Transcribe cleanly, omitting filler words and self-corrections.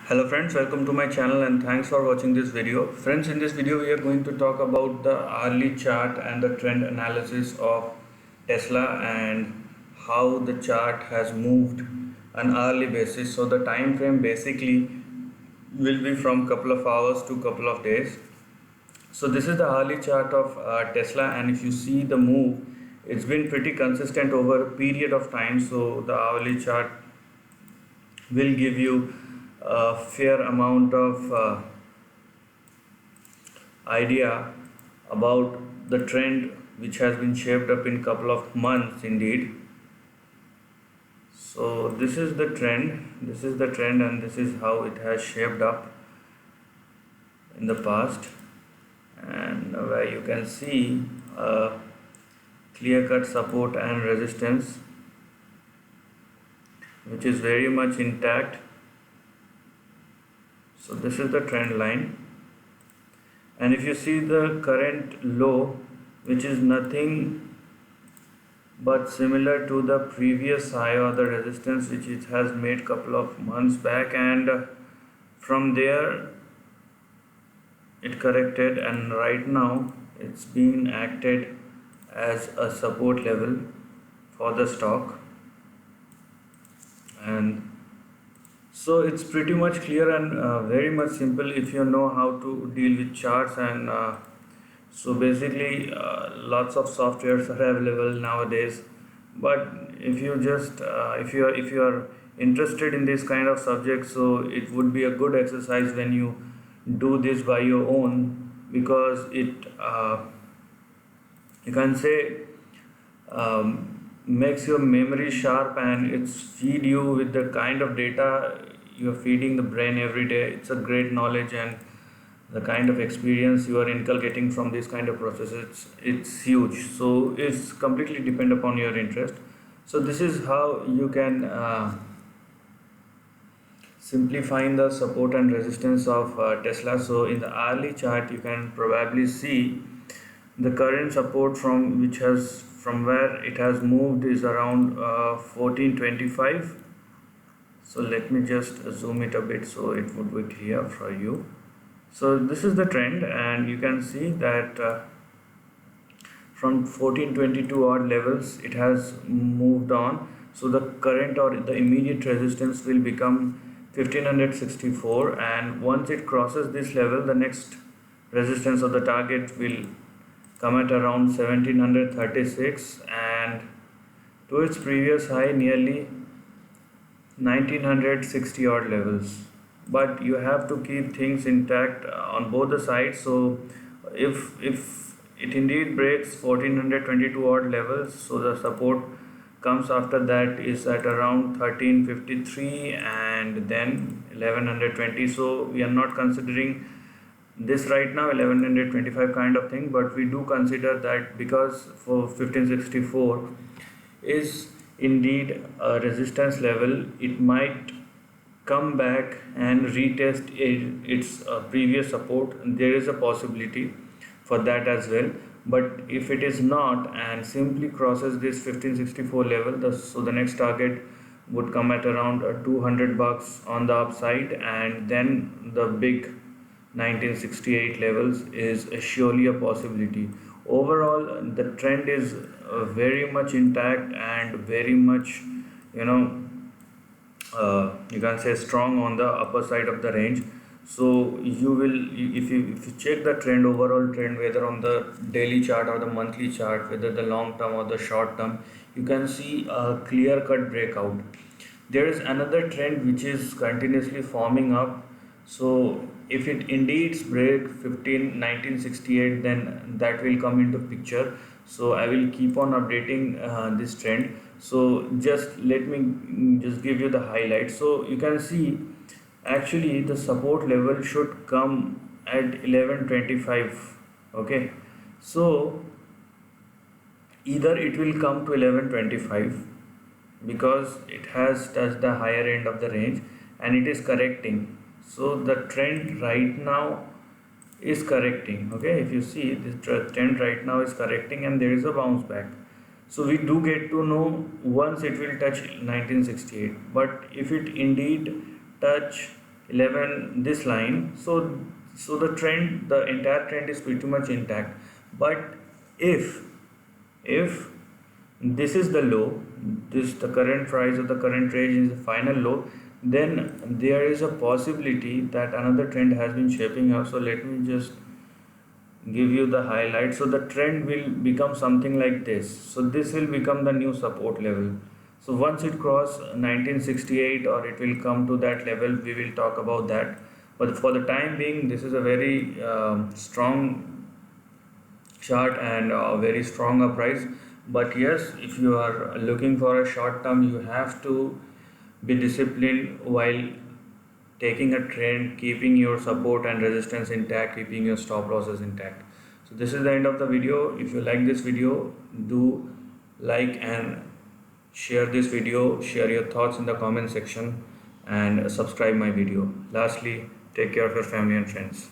Hello friends, welcome to my channel and thanks for watching this video. Friends, in this video we are going to talk about the hourly chart and the trend analysis of Tesla and how the chart has moved on hourly basis. So the time frame basically will be from couple of hours to couple of days. So this is the hourly chart of Tesla, and if you see the move, it's been pretty consistent over a period of time. So the hourly chart will give you a fair amount of idea about the trend which has been shaped up in couple of months indeed. So this is the trend and this is how it has shaped up in the past, and where you can see a clear cut support and resistance which is very much intact. So this is the trend line, and if you see the current low, which is nothing but similar to the previous high or the resistance which it has made couple of months back, and from there it corrected, and right now it's being acted as a support level for the stock. And so it's pretty much clear and very much simple if you know how to deal with charts. And so basically lots of softwares are available nowadays, but if you just if you are interested in this kind of subject, so it would be a good exercise when you do this by your own, because it you can say makes your memory sharp, and it's feed you with the kind of data you're feeding the brain every day. It's a great knowledge, and the kind of experience you are inculcating from this kind of process, it's huge. So it's completely depend upon your interest. So this is how you can simply find the support and resistance of Tesla. So in the hourly chart you can probably see the current support from where it has moved is around 1425. So let me just zoom it a bit so it would be clear for you. So this is the trend, and you can see that from 1422 odd levels it has moved on. So the current or the immediate resistance will become 1564, and once it crosses this level, the next resistance of the target will come at around 1736, and to its previous high nearly 1960 odd levels. But you have to keep things intact on both the sides. So if it indeed breaks 1422 odd levels, so the support comes after that is at around 1353 and then 1120. So we are not considering this right now 1125 kind of thing, but we do consider that because for 1564 is indeed a resistance level, it might come back and retest its previous support. There is a possibility for that as well, but if it is not and simply crosses this 1564 level, so the next target would come at around $200 on the upside, and then the big 1968 levels is surely a possibility. Overall the trend is very much intact and very much, you know, you can say strong on the upper side of the range. So you will, if you check the trend, overall trend, whether on the daily chart or the monthly chart, whether the long term or the short term, you can see a clear cut breakout. There is another trend which is continuously forming up. So if it indeed break 1968, then that will come into picture. So I will keep on updating this trend. So just let me just give you the highlights. So you can see actually the support level should come at 1125. Okay, so either it will come to 1125 because it has touched the higher end of the range and it is correcting. So the trend right now is correcting. Okay, if you see, this trend right now is correcting and there is a bounce back. So we do get to know once it will touch 1968, but if it indeed touch 11 this line. So the trend, the entire trend is pretty much intact. But if this is the low, this the current price of the current range is the final low, then there is a possibility that another trend has been shaping up. So let me just give you the highlight. So the trend will become something like this. So this will become the new support level. So once it cross 1968 or it will come to that level, we will talk about that. But for the time being, this is a very strong chart and a very strong uprise. But yes, if you are looking for a short term, you have to be disciplined while taking a trend, keeping your support and resistance intact, keeping your stop losses intact. So this is the end of the video. If you like this video, do like and share this video, share your thoughts in the comment section, and subscribe my video. Lastly, take care of your family and friends.